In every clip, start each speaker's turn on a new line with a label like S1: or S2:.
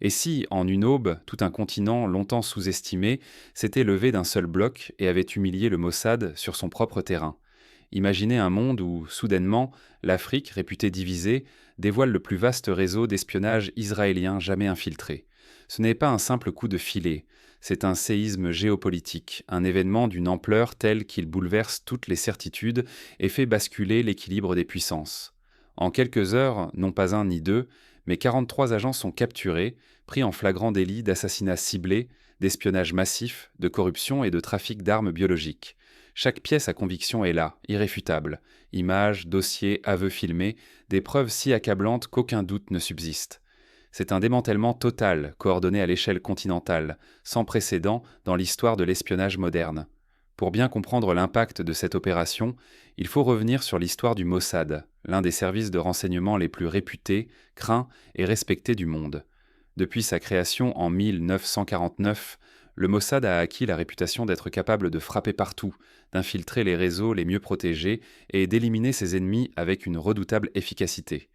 S1: Et si, en une aube, tout un continent longtemps sous-estimé s'était levé d'un seul bloc et avait humilié le Mossad sur son propre terrain? Imaginez un monde où, soudainement, l'Afrique, réputée divisée, dévoile le plus vaste réseau d'espionnage israélien jamais infiltré. Ce n'est pas un simple coup de filet, c'est un séisme géopolitique, un événement d'une ampleur telle qu'il bouleverse toutes les certitudes et fait basculer l'équilibre des puissances. En quelques heures, non pas un ni deux, mais 43 agents sont capturés, pris en flagrant délit d'assassinat ciblé, d'espionnage massif, de corruption et de trafic d'armes biologiques. Chaque pièce à conviction est là, irréfutable. Images, dossiers, aveux filmés, des preuves si accablantes qu'aucun doute ne subsiste. C'est un démantèlement total, coordonné à l'échelle continentale, sans précédent dans l'histoire de l'espionnage moderne. Pour bien comprendre l'impact de cette opération, il faut revenir sur l'histoire du Mossad, l'un des services de renseignement les plus réputés, craints et respectés du monde. Depuis sa création en 1949, le Mossad a acquis la réputation d'être capable de frapper partout, d'infiltrer les réseaux les mieux protégés et d'éliminer ses ennemis avec une redoutable efficacité.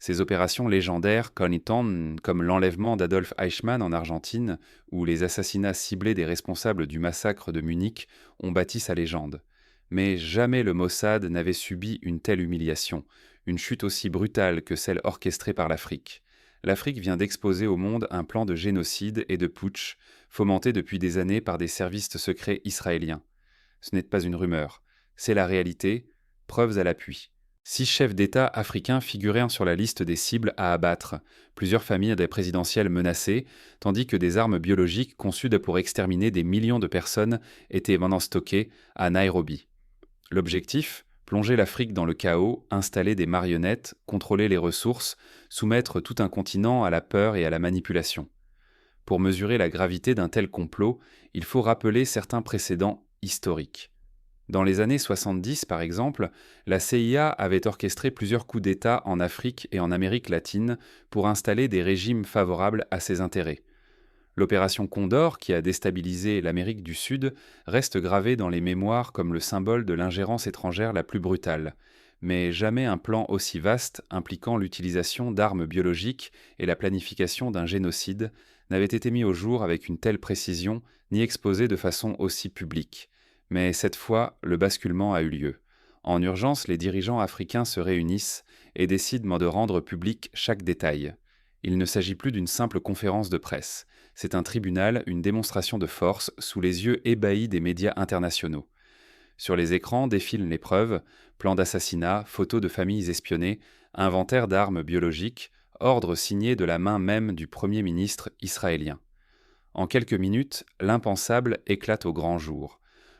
S1: Ces opérations légendaires, comme l'enlèvement d'Adolf Eichmann en Argentine ou les assassinats ciblés des responsables du massacre de Munich, ont bâti sa légende. Mais jamais le Mossad n'avait subi une telle humiliation, une chute aussi brutale que celle orchestrée par l'Afrique. L'Afrique vient d'exposer au monde un plan de génocide et de putsch, fomenté depuis des années par des services secrets israéliens. Ce n'est pas une rumeur, c'est la réalité, preuves à l'appui. 6 chefs d'État africains figuraient sur la liste des cibles à abattre, plusieurs familles des présidentielles menacées, tandis que des armes biologiques conçues pour exterminer des millions de personnes étaient maintenant stockées à Nairobi. L'objectif, plonger l'Afrique dans le chaos, installer des marionnettes, contrôler les ressources, soumettre tout un continent à la peur et à la manipulation. Pour mesurer la gravité d'un tel complot, il faut rappeler certains précédents historiques. Dans les années 70, par exemple, la CIA avait orchestré plusieurs coups d'État en Afrique et en Amérique latine pour installer des régimes favorables à ses intérêts. L'opération Condor, qui a déstabilisé l'Amérique du Sud, reste gravée dans les mémoires comme le symbole de l'ingérence étrangère la plus brutale. Mais jamais un plan aussi vaste, impliquant l'utilisation d'armes biologiques et la planification d'un génocide, n'avait été mis au jour avec une telle précision, ni exposé de façon aussi publique. Mais cette fois, le basculement a eu lieu. En urgence, les dirigeants africains se réunissent et décident de rendre public chaque détail. Il ne s'agit plus d'une simple conférence de presse. C'est un tribunal, une démonstration de force sous les yeux ébahis des médias internationaux. Sur les écrans défilent les preuves, plans d'assassinat, photos de familles espionnées, inventaire d'armes biologiques, ordres signés de la main même du Premier ministre israélien. En quelques minutes, l'impensable éclate au grand jour.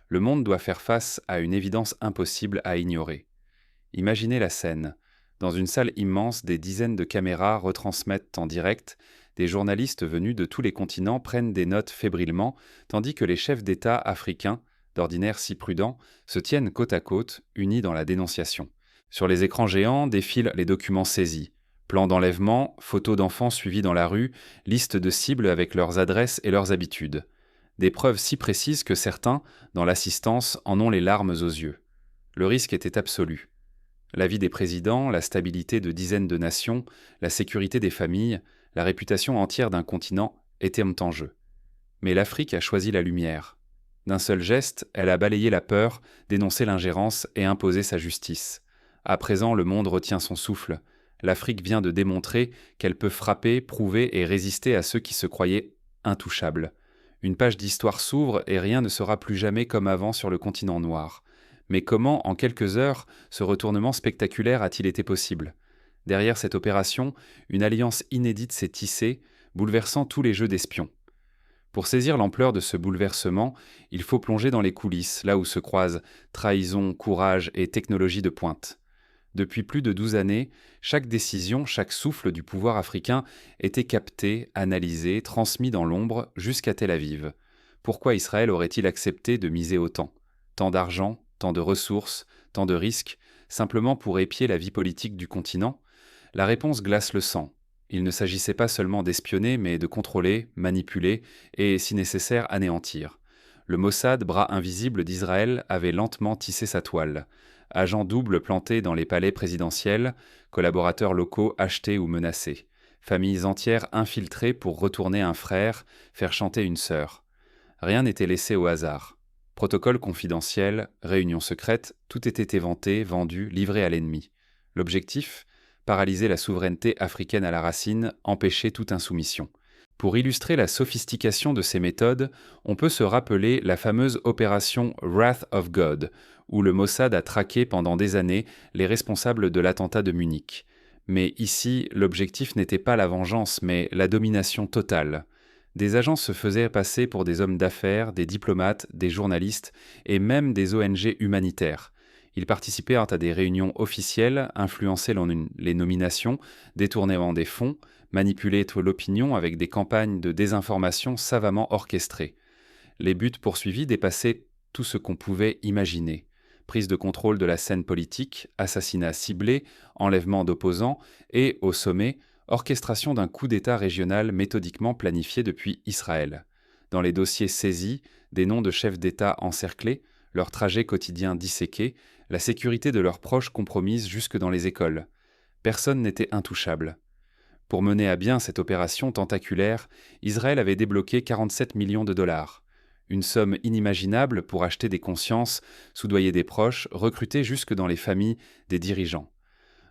S1: Le monde doit faire face à une évidence impossible à ignorer. Imaginez la scène. Dans une salle immense, des dizaines de caméras retransmettent en direct, des journalistes venus de tous les continents prennent des notes fébrilement, tandis que les chefs d'État africains, d'ordinaire si prudents, se tiennent côte à côte, unis dans la dénonciation. Sur les écrans géants défilent les documents saisis. Plans d'enlèvement, photos d'enfants suivis dans la rue, listes de cibles avec leurs adresses et leurs habitudes. Des preuves si précises que certains, dans l'assistance, en ont les larmes aux yeux. Le risque était absolu. La vie des présidents, la stabilité de dizaines de nations, la sécurité des familles, la réputation entière d'un continent étaient en jeu. Mais l'Afrique a choisi la lumière. D'un seul geste, elle a balayé la peur, dénoncé l'ingérence et imposé sa justice. À présent, le monde retient son souffle. L'Afrique vient de démontrer qu'elle peut frapper, prouver et résister à ceux qui se croyaient intouchables. Une page d'histoire s'ouvre et rien ne sera plus jamais comme avant sur le continent noir. Mais comment, en quelques heures, ce retournement spectaculaire a-t-il été possible? Derrière cette opération, une alliance inédite s'est tissée, bouleversant tous les jeux d'espions. Pour saisir l'ampleur de ce bouleversement, il faut plonger dans les coulisses, là où se croisent trahison, courage et technologie de pointe. Depuis plus de 12 années, chaque décision, chaque souffle du pouvoir africain était capté, analysé, transmis dans l'ombre jusqu'à Tel Aviv. Pourquoi Israël aurait-il accepté de miser autant? Tant d'argent, tant de ressources, tant de risques, simplement pour épier la vie politique du continent? La réponse glace le sang. Il ne s'agissait pas seulement d'espionner, mais de contrôler, manipuler et, si nécessaire, anéantir. Le Mossad, bras invisible d'Israël, avait lentement tissé sa toile. Agents doubles plantés dans les palais présidentiels, collaborateurs locaux achetés ou menacés. familles entières infiltrées pour retourner un frère, faire chanter une sœur. Rien n'était laissé au hasard. Protocole confidentiel, réunion secrète, tout était éventé, vendu, livré à l'ennemi. L'objectif ? Paralyser la souveraineté africaine à la racine, empêcher toute insoumission. Pour illustrer la sophistication de ces méthodes, on peut se rappeler la fameuse opération Wrath of God, où le Mossad a traqué pendant des années les responsables de l'attentat de Munich. Mais ici, l'objectif n'était pas la vengeance, mais la domination totale. Des agents se faisaient passer pour des hommes d'affaires, des diplomates, des journalistes et même des ONG humanitaires. Ils participèrent à des réunions officielles, influençaient les nominations, détournaient des fonds, manipulaient l'opinion avec des campagnes de désinformation savamment orchestrées. Les buts poursuivis dépassaient tout ce qu'on pouvait imaginer. Prise de contrôle de la scène politique, assassinats ciblés, enlèvement d'opposants et, au sommet, orchestration d'un coup d'État régional méthodiquement planifié depuis Israël. Dans les dossiers saisis, des noms de chefs d'État encerclés, leurs trajets quotidiens disséqués, la sécurité de leurs proches compromise jusque dans les écoles. Personne n'était intouchable. Pour mener à bien cette opération tentaculaire, Israël avait débloqué 47 millions de dollars. Une somme inimaginable pour acheter des consciences, soudoyer des proches, recruter jusque dans les familles des dirigeants.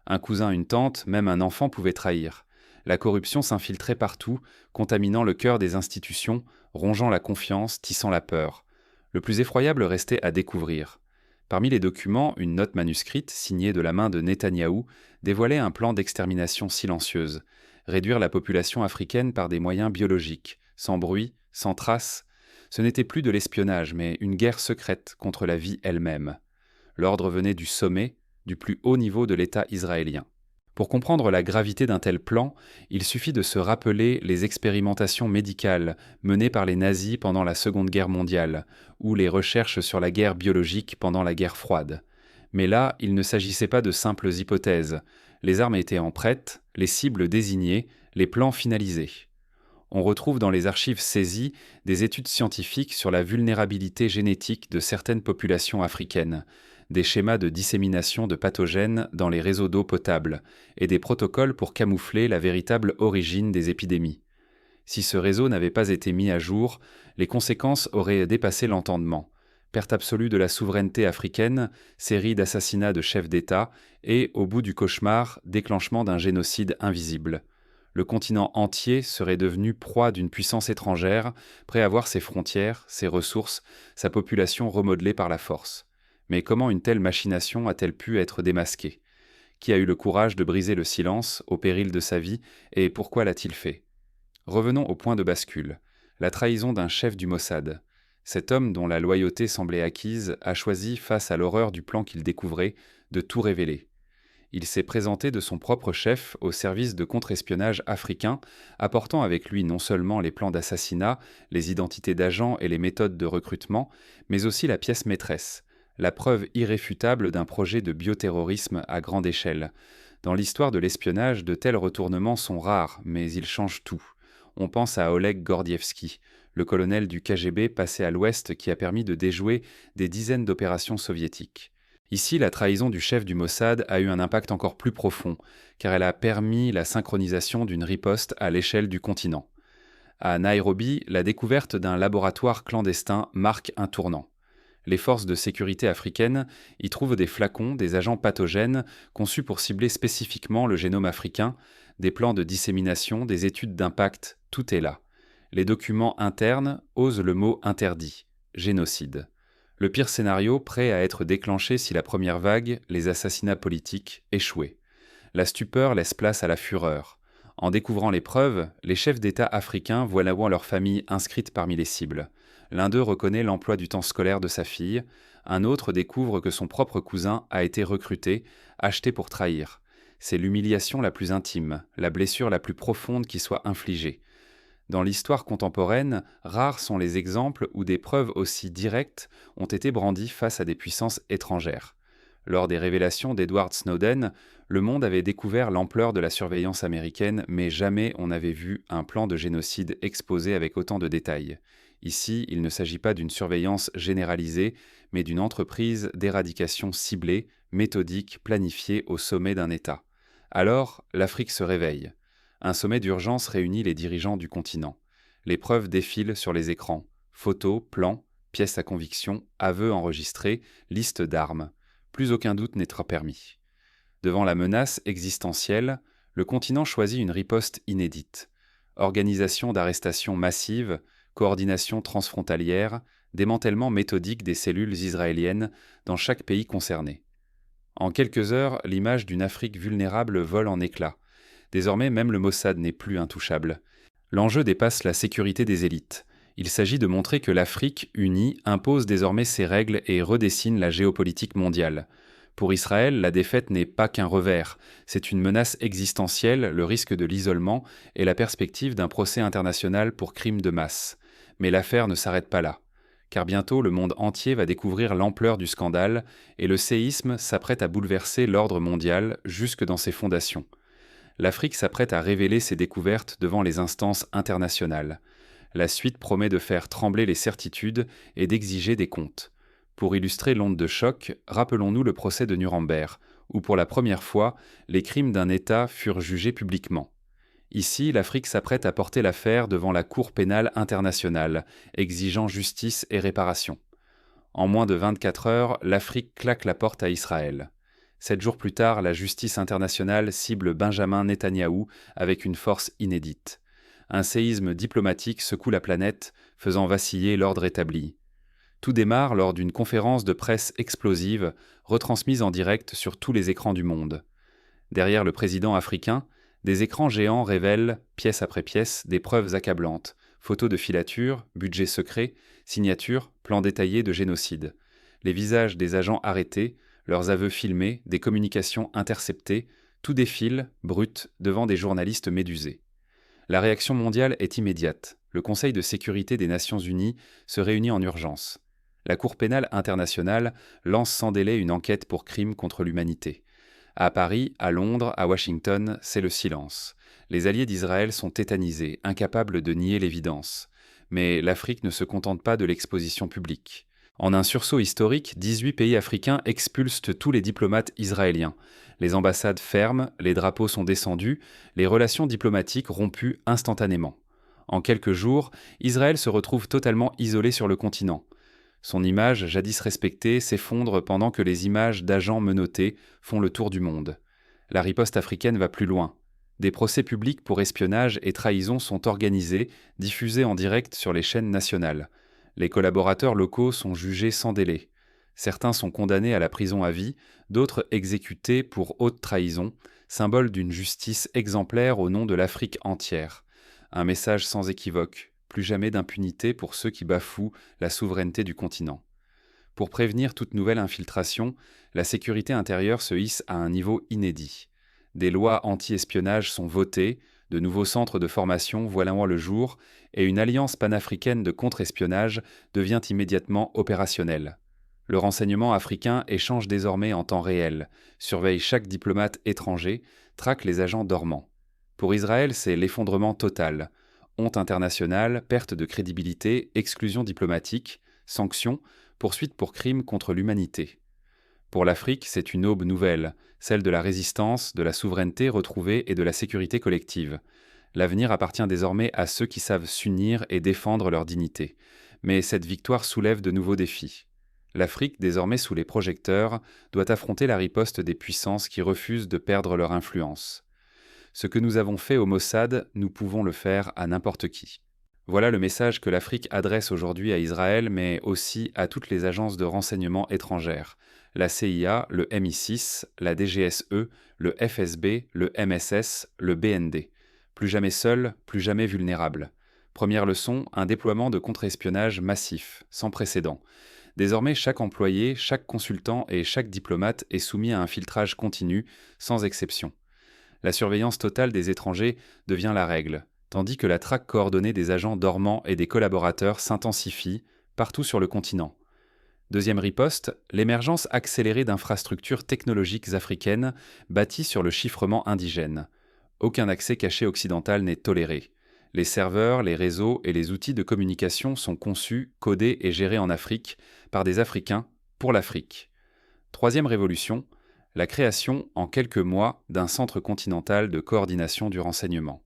S1: Un cousin, une tante, même un enfant pouvait trahir. La corruption s'infiltrait partout, contaminant le cœur des institutions, rongeant la confiance, tissant la peur. Le plus effroyable restait à découvrir. Parmi les documents, une note manuscrite, signée de la main de Netanyahou, dévoilait un plan d'extermination silencieuse. Réduire la population africaine par des moyens biologiques, sans bruit, sans trace. Ce n'était plus de l'espionnage, mais une guerre secrète contre la vie elle-même. L'ordre venait du sommet, du plus haut niveau de l'État israélien. Pour comprendre la gravité d'un tel plan, il suffit de se rappeler les expérimentations médicales menées par les nazis pendant la Seconde Guerre mondiale, ou les recherches sur la guerre biologique pendant la guerre froide. Mais là, il ne s'agissait pas de simples hypothèses. Les armes étaient en prête, les cibles désignées, les plans finalisés. On retrouve dans les archives saisies des études scientifiques sur la vulnérabilité génétique de certaines populations africaines, des schémas de dissémination de pathogènes dans les réseaux d'eau potable et des protocoles pour camoufler la véritable origine des épidémies. Si ce réseau n'avait pas été mis à jour, les conséquences auraient dépassé l'entendement. Perte absolue de la souveraineté africaine, série d'assassinats de chefs d'État et, au bout du cauchemar, déclenchement d'un génocide invisible. Le continent entier serait devenu proie d'une puissance étrangère, prêt à voir ses frontières, ses ressources, sa population remodelée par la force. Mais comment une telle machination a-t-elle pu être démasquée ? Qui a eu le courage de briser le silence, au péril de sa vie, et pourquoi l'a-t-il fait ? Revenons au point de bascule, la trahison d'un chef du Mossad. Cet homme dont la loyauté semblait acquise a choisi, face à l'horreur du plan qu'il découvrait, de tout révéler. Il s'est présenté de son propre chef au service de contre-espionnage africain, apportant avec lui non seulement les plans d'assassinat, les identités d'agents et les méthodes de recrutement, mais aussi la pièce maîtresse, la preuve irréfutable d'un projet de bioterrorisme à grande échelle. Dans l'histoire de l'espionnage, de tels retournements sont rares, mais ils changent tout. On pense à Oleg Gordievski, le colonel du KGB passé à l'Ouest qui a permis de déjouer des dizaines d'opérations soviétiques. Ici, la trahison du chef du Mossad a eu un impact encore plus profond, car elle a permis la synchronisation d'une riposte à l'échelle du continent. À Nairobi, la découverte d'un laboratoire clandestin marque un tournant. Les forces de sécurité africaines y trouvent des flacons, des agents pathogènes conçus pour cibler spécifiquement le génome africain, des plans de dissémination, des études d'impact, tout est là. Les documents internes osent le mot interdit, génocide. Le pire scénario prêt à être déclenché si la première vague, les assassinats politiques, échouait. La stupeur laisse place à la fureur. En découvrant les preuves, les chefs d'État africains voient leurs familles inscrites parmi les cibles. L'un d'eux reconnaît l'emploi du temps scolaire de sa fille, un autre découvre que son propre cousin a été recruté, acheté pour trahir. C'est l'humiliation la plus intime, la blessure la plus profonde qui soit infligée. Dans l'histoire contemporaine, rares sont les exemples où des preuves aussi directes ont été brandies face à des puissances étrangères. Lors des révélations d'Edward Snowden, le monde avait découvert l'ampleur de la surveillance américaine, mais jamais on n'avait vu un plan de génocide exposé avec autant de détails. Ici, il ne s'agit pas d'une surveillance généralisée, mais d'une entreprise d'éradication ciblée, méthodique, planifiée au sommet d'un État. Alors, l'Afrique se réveille. Un sommet d'urgence réunit les dirigeants du continent. Les preuves défilent sur les écrans. Photos, plans, pièces à conviction, aveux enregistrés, listes d'armes. Plus aucun doute n'être permis. Devant la menace existentielle, le continent choisit une riposte inédite. Organisation d'arrestations massives, coordination transfrontalière, démantèlement méthodique des cellules israéliennes dans chaque pays concerné. En quelques heures, l'image d'une Afrique vulnérable vole en éclats. Désormais, même le Mossad n'est plus intouchable. L'enjeu dépasse la sécurité des élites. Il s'agit de montrer que l'Afrique, unie, impose désormais ses règles et redessine la géopolitique mondiale. Pour Israël, la défaite n'est pas qu'un revers, c'est une menace existentielle, le risque de l'isolement et la perspective d'un procès international pour crimes de masse. Mais l'affaire ne s'arrête pas là, car bientôt le monde entier va découvrir l'ampleur du scandale et le séisme s'apprête à bouleverser l'ordre mondial jusque dans ses fondations. L'Afrique s'apprête à révéler ses découvertes devant les instances internationales. La suite promet de faire trembler les certitudes et d'exiger des comptes. Pour illustrer l'onde de choc, rappelons-nous le procès de Nuremberg, où pour la première fois, les crimes d'un État furent jugés publiquement. Ici, l'Afrique s'apprête à porter l'affaire devant la Cour pénale internationale, exigeant justice et réparation. En moins de 24 heures, l'Afrique claque la porte à Israël. 7 jours plus tard, la justice internationale cible Benjamin Netanyahou avec une force inédite. Un séisme diplomatique secoue la planète, faisant vaciller l'ordre établi. Tout démarre lors d'une conférence de presse explosive, retransmise en direct sur tous les écrans du monde. Derrière le président africain, des écrans géants révèlent, pièce après pièce, des preuves accablantes, photos de filatures, budgets secrets, signatures, plans détaillés de génocide. Les visages des agents arrêtés, leurs aveux filmés, des communications interceptées, tout défile, brut, devant des journalistes médusés. La réaction mondiale est immédiate. Le Conseil de sécurité des Nations Unies se réunit en urgence. La Cour pénale internationale lance sans délai une enquête pour crimes contre l'humanité. À Paris, à Londres, à Washington, c'est le silence. Les alliés d'Israël sont tétanisés, incapables de nier l'évidence. Mais l'Afrique ne se contente pas de l'exposition publique. En un sursaut historique, 18 pays africains expulsent tous les diplomates israéliens. Les ambassades ferment, les drapeaux sont descendus, les relations diplomatiques rompues instantanément. En quelques jours, Israël se retrouve totalement isolé sur le continent. Son image, jadis respectée, s'effondre pendant que les images d'agents menottés font le tour du monde. La riposte africaine va plus loin. Des procès publics pour espionnage et trahison sont organisés, diffusés en direct sur les chaînes nationales. Les collaborateurs locaux sont jugés sans délai. Certains sont condamnés à la prison à vie, d'autres exécutés pour haute trahison, symbole d'une justice exemplaire au nom de l'Afrique entière. Un message sans équivoque. Plus jamais d'impunité pour ceux qui bafouent la souveraineté du continent. Pour prévenir toute nouvelle infiltration, la sécurité intérieure se hisse à un niveau inédit. Des lois anti-espionnage sont votées, de nouveaux centres de formation voient le jour, et une alliance panafricaine de contre-espionnage devient immédiatement opérationnelle. Le renseignement africain échange désormais en temps réel, surveille chaque diplomate étranger, traque les agents dormants. Pour Israël, c'est l'effondrement total. Honte internationale, perte de crédibilité, exclusion diplomatique, sanctions, poursuites pour crimes contre l'humanité. Pour l'Afrique, c'est une aube nouvelle, celle de la résistance, de la souveraineté retrouvée et de la sécurité collective. L'avenir appartient désormais à ceux qui savent s'unir et défendre leur dignité. Mais cette victoire soulève de nouveaux défis. L'Afrique, désormais sous les projecteurs, doit affronter la riposte des puissances qui refusent de perdre leur influence. Ce que nous avons fait au Mossad, nous pouvons le faire à n'importe qui. Voilà le message que l'Afrique adresse aujourd'hui à Israël, mais aussi à toutes les agences de renseignement étrangères. La CIA, le MI6, la DGSE, le FSB, le MSS, le BND. Plus jamais seul, plus jamais vulnérable. Première leçon, un déploiement de contre-espionnage massif, sans précédent. Désormais, chaque employé, chaque consultant et chaque diplomate est soumis à un filtrage continu, sans exception. La surveillance totale des étrangers devient la règle, tandis que la traque coordonnée des agents dormants et des collaborateurs s'intensifie partout sur le continent. Deuxième riposte, l'émergence accélérée d'infrastructures technologiques africaines bâties sur le chiffrement indigène. Aucun accès caché occidental n'est toléré. Les serveurs, les réseaux et les outils de communication sont conçus, codés et gérés en Afrique par des Africains pour l'Afrique. Troisième révolution, la création, en quelques mois, d'un centre continental de coordination du renseignement.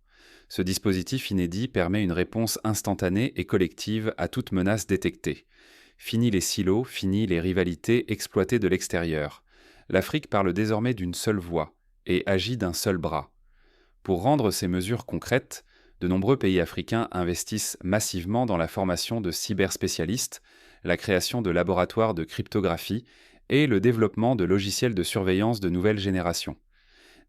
S1: Ce dispositif inédit permet une réponse instantanée et collective à toute menace détectée. Fini les silos, fini les rivalités exploitées de l'extérieur. L'Afrique parle désormais d'une seule voix et agit d'un seul bras. Pour rendre ces mesures concrètes, de nombreux pays africains investissent massivement dans la formation de cyberspécialistes, la création de laboratoires de cryptographie et le développement de logiciels de surveillance de nouvelle génération.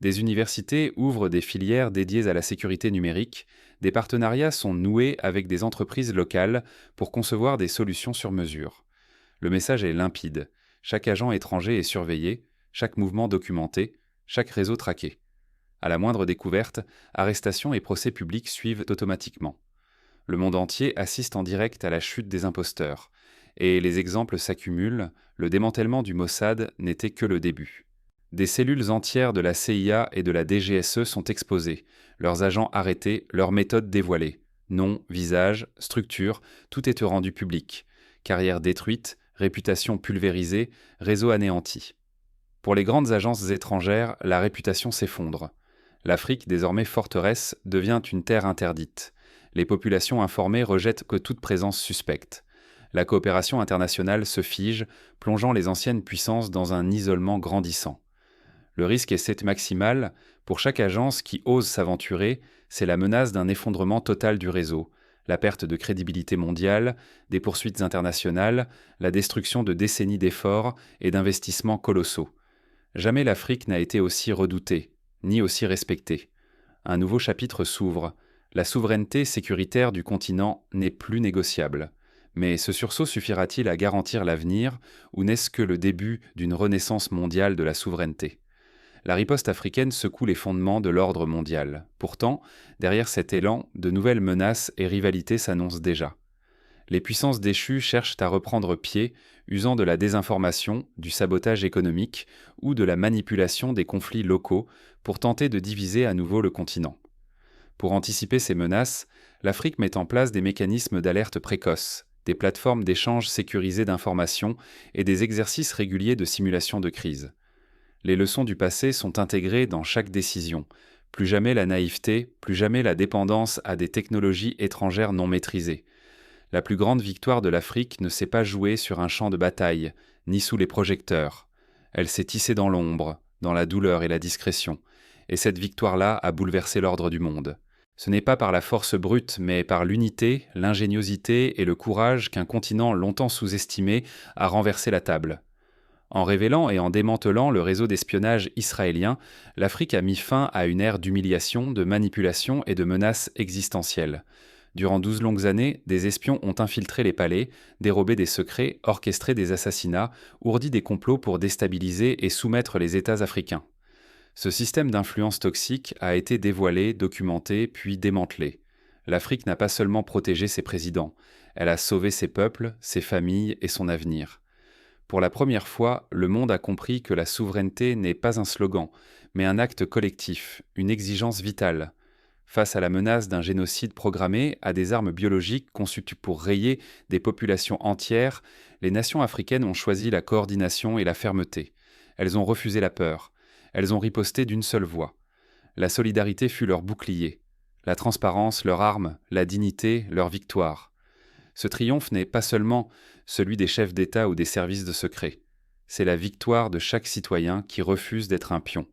S1: Des universités ouvrent des filières dédiées à la sécurité numérique, des partenariats sont noués avec des entreprises locales pour concevoir des solutions sur mesure. Le message est limpide. Chaque agent étranger est surveillé, chaque mouvement documenté, chaque réseau traqué. À la moindre découverte, arrestations et procès publics suivent automatiquement. Le monde entier assiste en direct à la chute des imposteurs. Et les exemples s'accumulent, le démantèlement du Mossad n'était que le début. Des cellules entières de la CIA et de la DGSE sont exposées, leurs agents arrêtés, leurs méthodes dévoilées. Nom, visage, structure, tout est rendu public. Carrière détruite, réputation pulvérisée, réseau anéanti. Pour les grandes agences étrangères, la réputation s'effondre. L'Afrique, désormais forteresse, devient une terre interdite. Les populations informées rejettent que toute présence suspecte. La coopération internationale se fige, plongeant les anciennes puissances dans un isolement grandissant. Le risque est maximal. Pour chaque agence qui ose s'aventurer, c'est la menace d'un effondrement total du réseau, la perte de crédibilité mondiale, des poursuites internationales, la destruction de décennies d'efforts et d'investissements colossaux. Jamais l'Afrique n'a été aussi redoutée, ni aussi respectée. Un nouveau chapitre s'ouvre. La souveraineté sécuritaire du continent n'est plus négociable. Mais ce sursaut suffira-t-il à garantir l'avenir, ou n'est-ce que le début d'une renaissance mondiale de la souveraineté ? La riposte africaine secoue les fondements de l'ordre mondial. Pourtant, derrière cet élan, de nouvelles menaces et rivalités s'annoncent déjà. Les puissances déchues cherchent à reprendre pied, usant de la désinformation, du sabotage économique ou de la manipulation des conflits locaux pour tenter de diviser à nouveau le continent. Pour anticiper ces menaces, l'Afrique met en place des mécanismes d'alerte précoce, des plateformes d'échange sécurisées d'informations et des exercices réguliers de simulation de crise. Les leçons du passé sont intégrées dans chaque décision. Plus jamais la naïveté, plus jamais la dépendance à des technologies étrangères non maîtrisées. La plus grande victoire de l'Afrique ne s'est pas jouée sur un champ de bataille, ni sous les projecteurs. Elle s'est tissée dans l'ombre, dans la douleur et la discrétion. Et cette victoire-là a bouleversé l'ordre du monde. Ce n'est pas par la force brute, mais par l'unité, l'ingéniosité et le courage qu'un continent longtemps sous-estimé a renversé la table. En révélant et en démantelant le réseau d'espionnage israélien, l'Afrique a mis fin à une ère d'humiliation, de manipulation et de menaces existentielles. Durant 12 longues années, des espions ont infiltré les palais, dérobé des secrets, orchestré des assassinats, ourdi des complots pour déstabiliser et soumettre les États africains. Ce système d'influence toxique a été dévoilé, documenté, puis démantelé. L'Afrique n'a pas seulement protégé ses présidents, elle a sauvé ses peuples, ses familles et son avenir. Pour la première fois, le monde a compris que la souveraineté n'est pas un slogan, mais un acte collectif, une exigence vitale. Face à la menace d'un génocide programmé, à des armes biologiques conçues pour rayer des populations entières, les nations africaines ont choisi la coordination et la fermeté. Elles ont refusé la peur. Elles ont riposté d'une seule voix. La solidarité fut leur bouclier. La transparence, leur arme, la dignité, leur victoire. Ce triomphe n'est pas seulement celui des chefs d'État ou des services de secret. C'est la victoire de chaque citoyen qui refuse d'être un pion,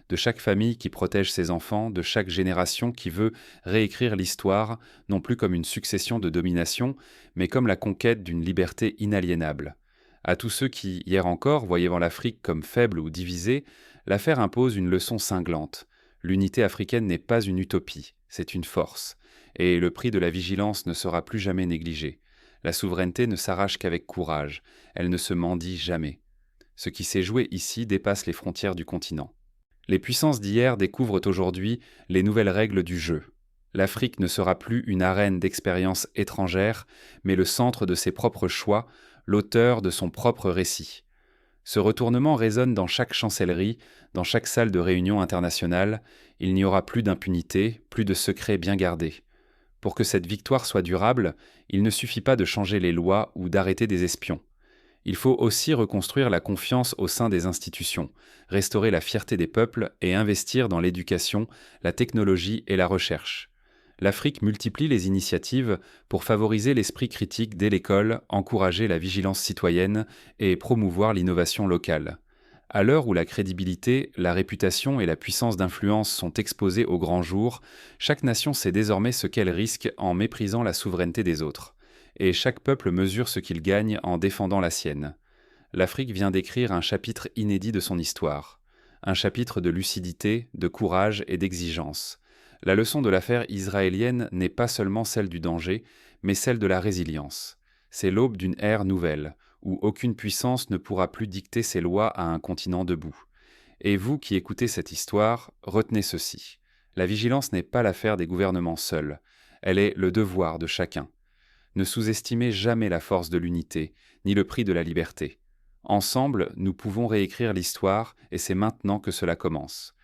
S1: de chaque famille qui protège ses enfants, de chaque génération qui veut réécrire l'histoire, non plus comme une succession de dominations, mais comme la conquête d'une liberté inaliénable. À tous ceux qui, hier encore, voyaient l'Afrique comme faible ou divisée, l'affaire impose une leçon cinglante. L'unité africaine n'est pas une utopie, c'est une force. Et le prix de la vigilance ne sera plus jamais négligé. La souveraineté ne s'arrache qu'avec courage, elle ne se mendie jamais. Ce qui s'est joué ici dépasse les frontières du continent. Les puissances d'hier découvrent aujourd'hui les nouvelles règles du jeu. L'Afrique ne sera plus une arène d'expériences étrangères, mais le centre de ses propres choix, l'auteur de son propre récit. Ce retournement résonne dans chaque chancellerie, dans chaque salle de réunion internationale. Il n'y aura plus d'impunité, plus de secrets bien gardés. Pour que cette victoire soit durable, il ne suffit pas de changer les lois ou d'arrêter des espions. Il faut aussi reconstruire la confiance au sein des institutions, restaurer la fierté des peuples et investir dans l'éducation, la technologie et la recherche. L'Afrique multiplie les initiatives pour favoriser l'esprit critique dès l'école, encourager la vigilance citoyenne et promouvoir l'innovation locale. À l'heure où la crédibilité, la réputation et la puissance d'influence sont exposées au grand jour, chaque nation sait désormais ce qu'elle risque en méprisant la souveraineté des autres. Et chaque peuple mesure ce qu'il gagne en défendant la sienne. L'Afrique vient d'écrire un chapitre inédit de son histoire. Un chapitre de lucidité, de courage et d'exigence. La leçon de l'affaire israélienne n'est pas seulement celle du danger, mais celle de la résilience. C'est l'aube d'une ère nouvelle, où aucune puissance ne pourra plus dicter ses lois à un continent debout. Et vous qui écoutez cette histoire, retenez ceci. La vigilance n'est pas l'affaire des gouvernements seuls, elle est le devoir de chacun. Ne sous-estimez jamais la force de l'unité, ni le prix de la liberté. Ensemble, nous pouvons réécrire l'histoire, et c'est maintenant que cela commence.